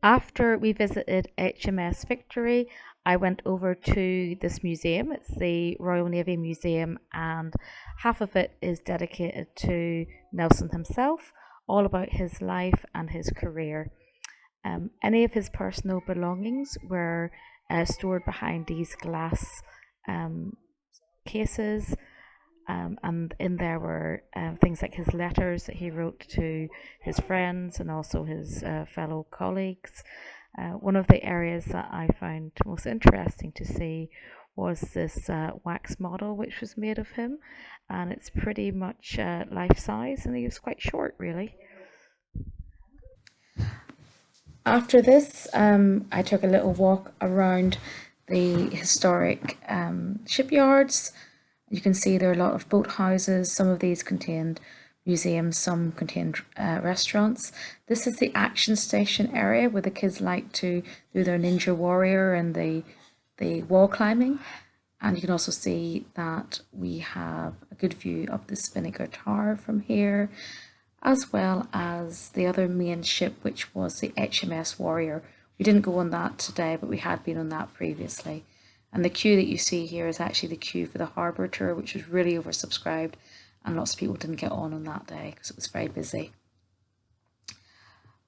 After we visited HMS Victory, I went over to this museum. It's the Royal Navy Museum, and half of it is dedicated to Nelson himself, all about his life and his career. Any of his personal belongings were stored behind these glass cases, and in there were things like his letters that he wrote to his friends and also his fellow colleagues. One of the areas that I found most interesting to see was this wax model which was made of him, and it's pretty much life size, and he was quite short really. After this, I took a little walk around the historic shipyards. You can see there are a lot of boat houses. Some of these contained museums, some contained restaurants. This is the action station area where the kids like to do their ninja warrior and the wall climbing. And you can also see that we have a good view of the Spinnaker Tower from here, as well as the other main ship, which was the HMS Warrior. We didn't go on that today, but we had been on that previously. And the queue that you see here is actually the queue for the harbour tour, which was really oversubscribed, and lots of people didn't get on that day because it was very busy.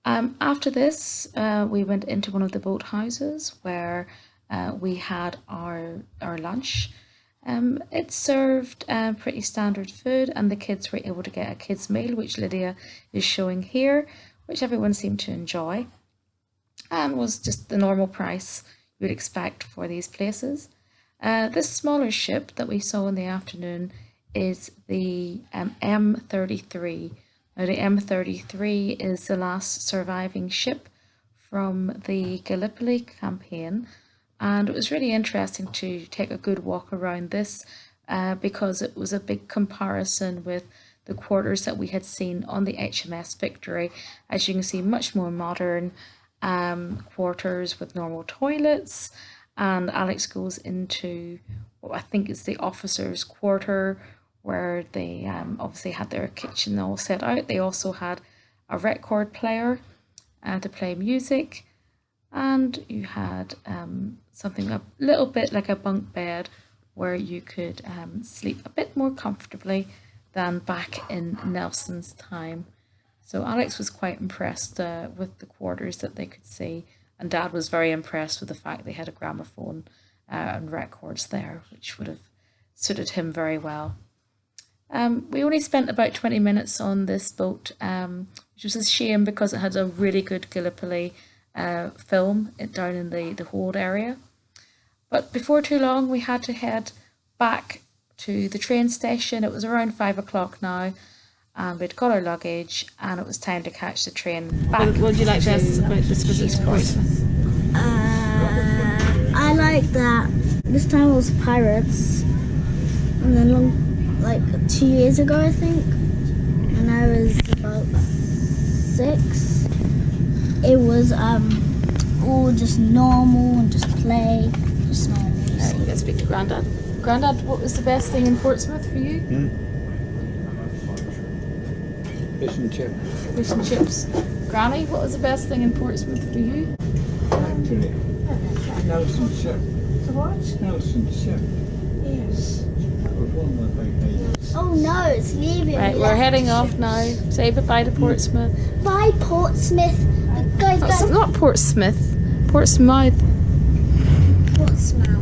After this, we went into one of the boat houses where we had our lunch. It served pretty standard food, and the kids were able to get a kids meal, which Lydia is showing here, which everyone seemed to enjoy, and was just the normal price you would expect for these places. This smaller ship that we saw in the afternoon is the M33. Now the M33 is the last surviving ship from the Gallipoli campaign, and it was really interesting to take a good walk around this because it was a big comparison with the quarters that we had seen on the HMS Victory. As you can see, much more modern quarters with normal toilets, and Alex goes into what I think is the officers' quarter, where they obviously had their kitchen all set out. They also had a record player to play music, and you had something a little bit like a bunk bed where you could sleep a bit more comfortably than back in Nelson's time. So Alex was quite impressed with the quarters that they could see, and Dad was very impressed with the fact they had a gramophone and records there, which would have suited him very well. We only spent about 20 minutes on this boat, which was a shame because it had a really good Gallipoli film down in the hold area. But before too long we had to head back to the train station. It was around 5 o'clock now, and we'd got our luggage, and it was time to catch the train back. What would you like to ask about this visit to Portsmouth? I like that this time it was pirates, and then like 2 years ago I think, when I was about 6, it was all just normal and just play, just normal. Let's speak to Grandad. Grandad, what was the best thing in Portsmouth for you? Fish and chips. Fish and chips. Granny, what was the best thing in Portsmouth for you? Actually, Nelson ship. The what? Nelson ship. Yes. That was one of my favourites. Oh no, it's leaving. Right, we're heading off now. Say goodbye to Portsmouth. Bye Portsmouth. Guys, That's not Portsmouth. Portsmouth. Portsmouth.